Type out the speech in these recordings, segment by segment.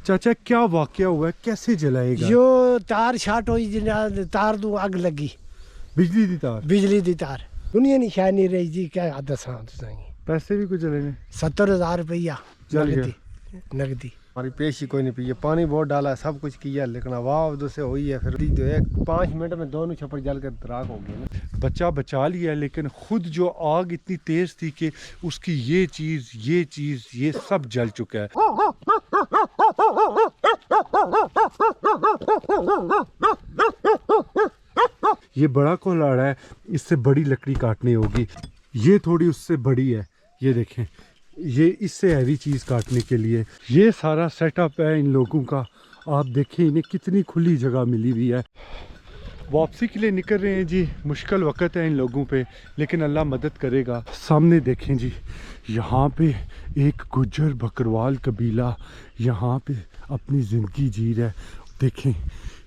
चाचा क्या वाकया हुआ है, कैसे जलाएगा? जो तार शार्ट हुई तार तो अग लगी, बिजली दी तार, बिजली दी तार। दुनिया नहीं शायद नहीं रही जी, क्या दसा पैसे भी कुछ जले ने? 70,000 रुपया जल गया। नगदी। हमारी पेश ही कोई नहीं पी है, पानी बहुत डाला, सब कुछ किया, लेकिन हवा उधर से हुई है। फिर तो एक 5 मिनट में दोनों छप्पर जल कर राख हो गए ना। बच्चा बचा लिया, लेकिन खुद जो आग इतनी तेज थी कि उसकी ये चीज ये सब जल चुका है। ये बड़ा कोल्हाड़ा है, इससे बड़ी लकड़ी काटनी होगी। ये थोड़ी उससे बड़ी है, ये देखें, ये इससे हैवी चीज़ काटने के लिए ये सारा सेटअप है इन लोगों का। आप देखें इन्हें कितनी खुली जगह मिली हुई है। वापसी के लिए निकल रहे हैं जी। मुश्किल वक्त है इन लोगों पे, लेकिन अल्लाह मदद करेगा। सामने देखें जी, यहाँ पे एक गुज्जर बकरवाल कबीला यहाँ पे अपनी ज़िंदगी जी रहा है। देखें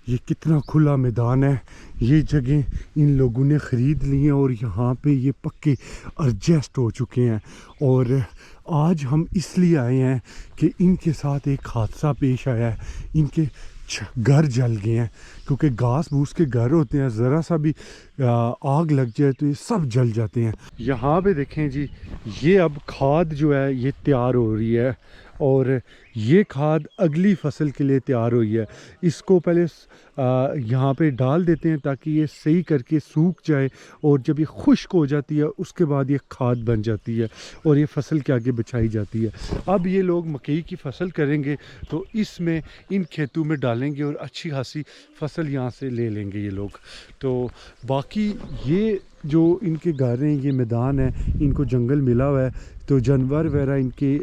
ये कितना खुला मैदान है। ये जगह इन लोगों ने ख़रीद ली है और यहाँ पे ये पक्के एडजस्ट हो चुके हैं। और आज हम इसलिए आए हैं कि इनके साथ एक हादसा पेश आया है। इनके घर जल गए हैं, क्योंकि घास भूस के घर होते हैं, ज़रा सा भी आग लग जाए तो ये सब जल जाते हैं। यहाँ पे देखें जी, ये अब खाद जो है ये तैयार हो रही है और ये खाद अगली फसल के लिए तैयार हुई है। इसको पहले यहाँ पे डाल देते हैं ताकि ये सही करके सूख जाए, और जब ये खुश्क हो जाती है उसके बाद ये खाद बन जाती है और ये फसल के आगे बिछाई जाती है। अब ये लोग मकई की फसल करेंगे तो इसमें इन खेतों में डालेंगे और अच्छी खासी फसल यहाँ से ले लेंगे ये लोग। तो बाकी ये जो इनके घर हैं, ये मैदान है, इनको जंगल मिला हुआ है, तो जानवर वगैरह इनके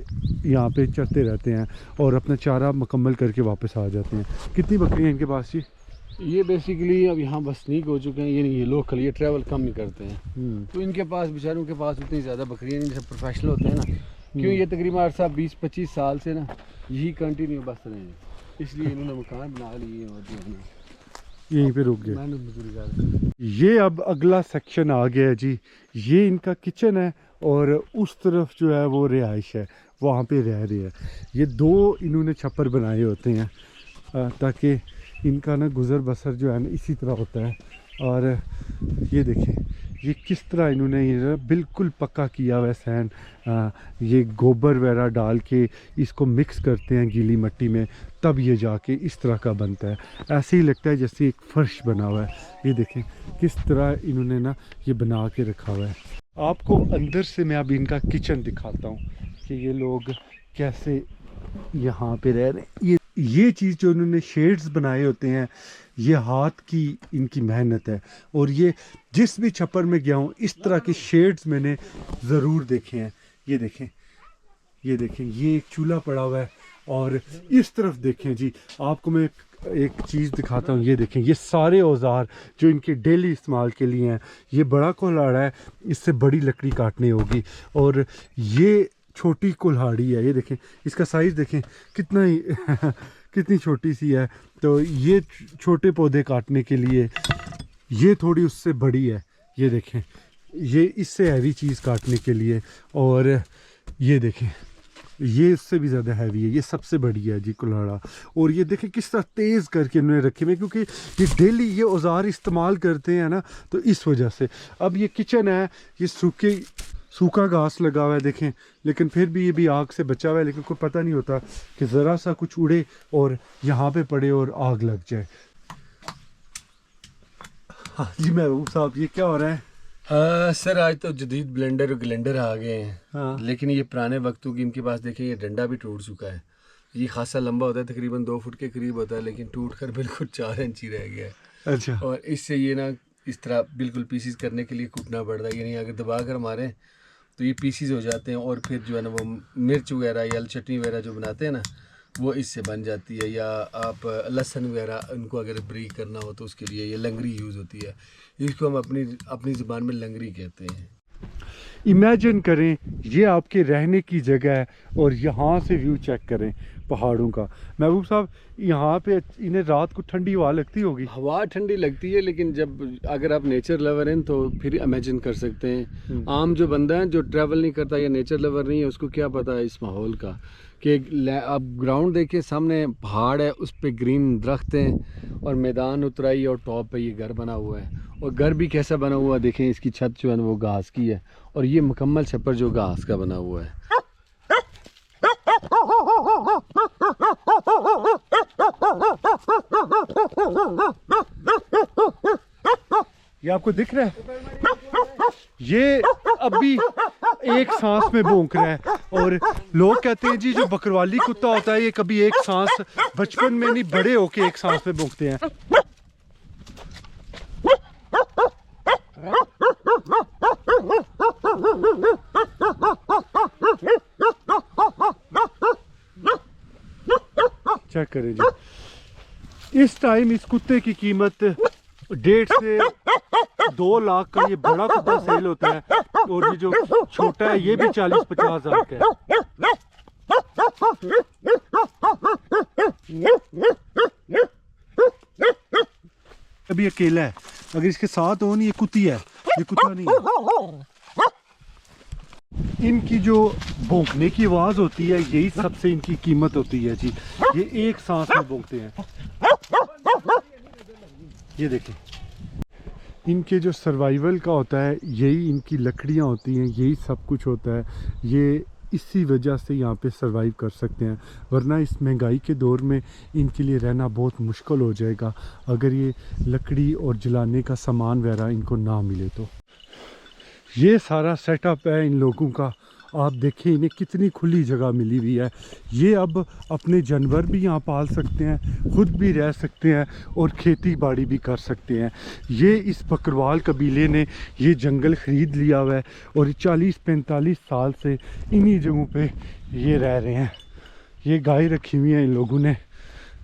यहाँ पे चरते रहते हैं और अपना चारा मुकम्मल करके वापस आ जाते हैं। कितनी बकरियाँ हैं इनके पास जी? ये बेसिकली अब यहाँ बसनीक हो चुके हैं, ये नहीं, ये लोकल, ये ट्रैवल कम ही करते हैं। तो इनके पास, बेचारों के पास उतनी ज़्यादा बकरियाँ नहीं, सब प्रोफेशनल होते हैं ना। क्यों, ये तकरीबन 20-25 साल से ना यही कंटिन्यू बस रहे हैं, इसलिए इन्होंने मकान बना लिए और जो है ना यहीं पे रुक गए। मेहनत मजदूरी कर। ये अब अगला सेक्शन आ गया है जी। ये इनका किचन है और उस तरफ जो है वो रिहाइश है, वहाँ पे रह रहे हैं। ये 2 इन्होंने छप्पर बनाए होते हैं ताकि इनका ना गुज़र बसर जो है ना इसी तरह होता है। और ये देखें ये किस तरह इन्होंने ये बिल्कुल पक्का किया हुआ है सैंड। ये गोबर वगैरह डाल के इसको मिक्स करते हैं गीली मिट्टी में, तब ये जाके इस तरह का बनता है। ऐसे ही लगता है जैसे एक फर्श बना हुआ है। ये देखें किस तरह इन्होंने ना ये बना के रखा हुआ है। आपको अंदर से मैं अब इनका किचन दिखाता हूँ कि ये लोग कैसे यहाँ पे रह रहे हैं। ये चीज़ जो इन्होंने शेड्स बनाए होते हैं, ये हाथ की इनकी मेहनत है। और ये जिस भी छप्पर में गया हूँ इस तरह के शेड्स मैंने ज़रूर देखे हैं। ये देखें, ये देखें, ये एक चूल्हा पड़ा हुआ है और इस तरफ देखें जी, आपको मैं एक चीज़ दिखाता हूँ। ये देखें, ये सारे औजार जो इनके डेली इस्तेमाल के लिए हैं। ये बड़ा कुल्हाड़ा है, इससे बड़ी लकड़ी काटनी होगी, और ये छोटी कुल्हाड़ी है। ये देखें, इसका साइज़ देखें कितना ही कितनी छोटी सी है। तो ये छोटे पौधे काटने के लिए, ये थोड़ी उससे बड़ी है। ये देखें, ये इससे हैवी चीज़ काटने के लिए, और ये देखें ये इससे भी ज़्यादा हैवी है। ये सबसे बड़ी है जी कुल्हाड़ा। और ये देखें किस तरह तेज़ करके उन्होंने रखे हुए, क्योंकि ये डेली ये औजार इस्तेमाल करते हैं ना, तो इस वजह से। अब ये किचन है, ये सूखा घास लगा हुआ है देखें, लेकिन फिर भी ये भी आग से बचा हुआ है। लेकिन कोई पता नहीं होता कि ज़रा सा कुछ उड़े और यहाँ पे पड़े और आग लग जाए। हाँ जी महबूब साहब, ये क्या हो रहा है? सर आज तो जदीद ब्लेंडर और ग्लेंडर आ गए हैं। हाँ। लेकिन ये पुराने वक्तों की इनके पास देखें, ये डंडा भी टूट चुका है। ये खासा लंबा होता है, तकरीबन 2 फुट के करीब होता है, लेकिन टूट कर बिल्कुल 4 इंच ही रह गया है। अच्छा। और इससे ये ना इस तरह बिल्कुल पीसीज करने के लिए कूटना पड़ता है। यानी अगर दबा कर मारें तो ये पीसीज हो जाते हैं, और फिर जो है ना वो मिर्च वगैरह या चटनी वगैरह जो बनाते हैं ना, वो इससे बन जाती है। या आप लहसुन वगैरह उनको अगर ब्रीक करना हो तो उसके लिए ये लंगरी यूज़ होती है। इसको हम अपनी ज़ुबान में लंगरी कहते हैं। इमेजिन करें ये आपके रहने की जगह है और यहाँ से व्यू चेक करें पहाड़ों का। महबूब साहब, यहाँ पे इन्हें रात को ठंडी हवा लगती होगी? हवा ठंडी लगती है, लेकिन जब अगर आप नेचर लवर हैं तो फिर इमेजिन कर सकते हैं। आम जो बंदा है जो ट्रैवल नहीं करता या नेचर लवर नहीं है, उसको क्या पता है इस माहौल का कि अब ग्राउंड देखिए, सामने पहाड़ है, उस पे ग्रीन दरख्त हैं और मैदान उतराई और टॉप पे ये घर बना हुआ है। और घर भी कैसा बना हुआ है देखें, इसकी छत जो है ना वो घास की है और ये मुकम्मल छप्पर जो घास का बना हुआ है। ये आपको दिख रहा है, ये अभी एक सांस में भौंक रहा है। और लोग कहते हैं जी जो बकरवाली कुत्ता होता है ये कभी एक सांस बचपन में नहीं, बड़े होके एक सांस में भौंकते हैं। चेक करें जी, इस टाइम इस कुत्ते की कीमत 1.5 से 2 लाख का ये बड़ा कुत्ता सेल होता है और ये जो छोटा है ये भी 40-50 हज़ार का है। अभी अकेला है, अगर इसके साथ हो नहीं, ये कुत्ती है, ये कुत्ता नहीं है। इनकी जो भौंकने की आवाज़ होती है यही सबसे इनकी कीमत होती है जी। ये एक सांस में भौंकते हैं। ये देखें, इनके जो सर्वाइवल का होता है यही इनकी लकड़ियाँ होती हैं, यही सब कुछ होता है। ये इसी वजह से यहाँ पे सर्वाइव कर सकते हैं, वरना इस महंगाई के दौर में इनके लिए रहना बहुत मुश्किल हो जाएगा अगर ये लकड़ी और जलाने का सामान वगैरह इनको ना मिले तो। ये सारा सेटअप है इन लोगों का। आप देखें इन्हें कितनी खुली जगह मिली हुई है। ये अब अपने जानवर भी यहाँ पाल सकते हैं, खुद भी रह सकते हैं और खेती बाड़ी भी कर सकते हैं। ये इस बकरवाल कबीले ने ये जंगल ख़रीद लिया हुआ है और 40-45 साल से इन्हीं जगहों पे ये रह रहे हैं। ये गाय रखी हुई है इन लोगों ने।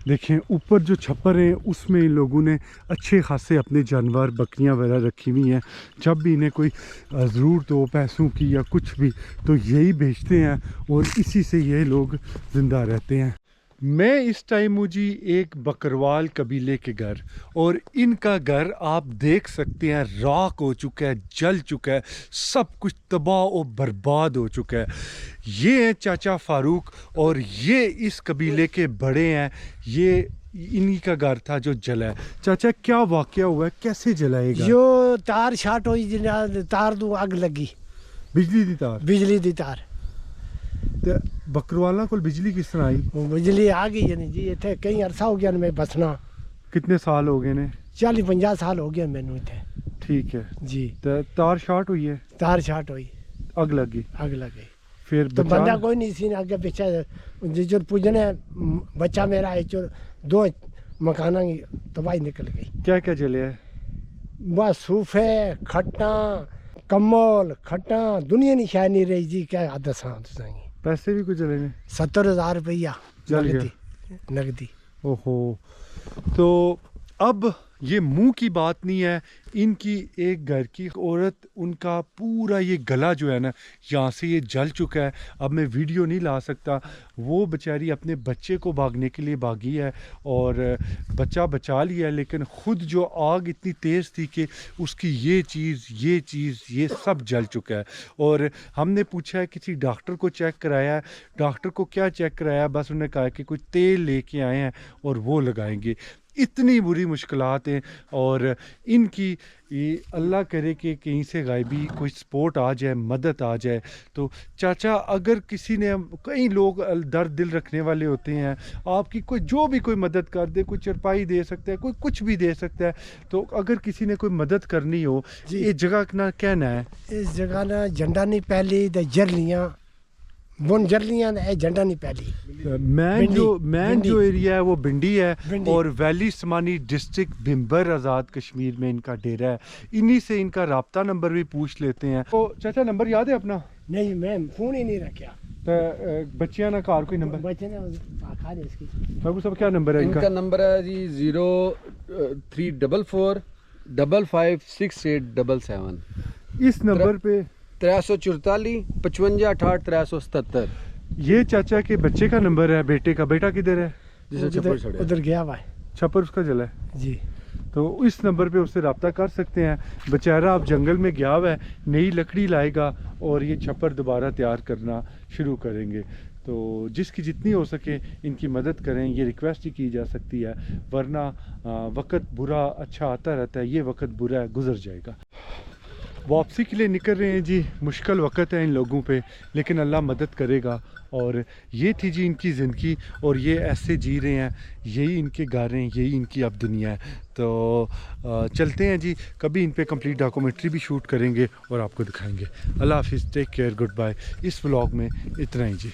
देखें ऊपर जो छप्पर है उसमें इन लोगों ने अच्छे खासे अपने जानवर बकरियां वगैरह रखी हुई हैं। जब भी इन्हें कोई ज़रूरत हो पैसों की या कुछ भी तो यही बेचते हैं और इसी से ये लोग ज़िंदा रहते हैं। मैं इस टाइम हूँ जी एक बकरवाल कबीले के घर, और इनका घर आप देख सकते हैं राख हो चुका है, जल चुका है, सब कुछ तबाह और बर्बाद हो चुका है। ये हैं चाचा फारूक और ये इस कबीले के बड़े हैं। ये इन्हीं का घर था जो जला है। चाचा क्या वाकया हुआ है, कैसे जलाएगा? जो तार शार्ट हुई जिन्हें तार दू अग लगी, बिजली दी तार? बिजली दी तार। ते बकरवाला को बिजली किस तरह आई? बिजली आ गई यानी जी, इतने कई अरसा हो गया मैं बसना। कितने साल हो गए ने? 40-50 साल हो गया मैनू इतने। ठीक है जी। तो तार शॉर्ट हुई है? तार शार्ट हुई, अग लगी। अग लगी फिर तो बंदा कोई नहीं सी आगे पीछे जो पूजने बच्चा मेरा है जो 2 मकाना की तबाही निकल गई। क्या क्या जले है? बस सूफे खट्टा कम्बल खट्टा दुनिया नहीं शायद नहीं रही जी। क्या आदत पैसे भी कुछ जले ने? 70,000 रुपया जल गया नगदी। ओहो। तो अब ये मुंह की बात नहीं है, इनकी एक घर की औरत, उनका पूरा ये गला जो है ना यहाँ से ये जल चुका है। अब मैं वीडियो नहीं ला सकता। वो बेचारी अपने बच्चे को भागने के लिए भागी है और बच्चा बचा लिया है, लेकिन ख़ुद जो आग इतनी तेज़ थी कि उसकी ये चीज़ ये सब जल चुका है। और हमने पूछा है किसी डॉक्टर को चेक कराया है, डॉक्टर को क्या चेक कराया, बस उन्होंने कहा कि कुछ तेल लेके आए हैं और वो लगाएंगे। इतनी बुरी मुश्किलात हैं और इनकी ये अल्लाह करे कि कहीं से गायबी कोई सपोर्ट आ जाए, मदद आ जाए। तो चाचा अगर किसी ने, कई लोग दर्द दिल रखने वाले होते हैं, आपकी कोई जो भी कोई मदद कर दे, कोई चरपाई दे सकता है, कोई कुछ भी दे सकता है, तो अगर किसी ने कोई मदद करनी हो, ये जगह ना कहना है? इस जगह ना झंडा नहीं पहली तो जरलियाँ बुन जरलियाँ झंडा नहीं पहली। मैन जो एरिया है वो भिंडी है और वैली समानी डिस्ट्रिक्ट भिम्बर आज़ाद कश्मीर में इनका डेरा है। इन्हीं से इनका राब्ता नंबर भी पूछ लेते हैं। तो चाचा नंबर याद है अपना? नहीं, मैं फ़ोन ही नहीं रखा। तो बच्चियां ना कार कोई नंबर? बच्चे ने खा दे इसकी। बाबू साहब क्या नंबर है इनका? इनका नंबर है जी 0344 55 6877। इस नंबर पे 344 55 68 377। ये चाचा के बच्चे का नंबर है। बेटे का? बेटा किधर है? उधर गया हुआ है, छप्पर उसका जला है जी। तो इस नंबर पे उससे रब्ता कर सकते हैं। बेचारा अब जंगल में गया हुआ है, नई लकड़ी लाएगा और ये छप्पर दोबारा तैयार करना शुरू करेंगे। तो जिसकी जितनी हो सके इनकी मदद करें, ये रिक्वेस्ट ही की जा सकती है, वरना वक्त बुरा अच्छा आता रहता है, ये वक्त बुरा है, गुजर जाएगा। वापसी के लिए निकल रहे हैं जी, मुश्किल वक्त है इन लोगों पे, लेकिन अल्लाह मदद करेगा। और ये थी जी इनकी ज़िंदगी, और ये ऐसे जी रहे हैं, यही इनके घर हैं, यही इनकी अब दुनिया है। तो चलते हैं जी, कभी इन पे कंप्लीट डॉक्यूमेंट्री भी शूट करेंगे और आपको दिखाएंगे। अल्लाह हाफिज़, टेक केयर, गुड बाय। इस व्लॉग में इतना ही जी।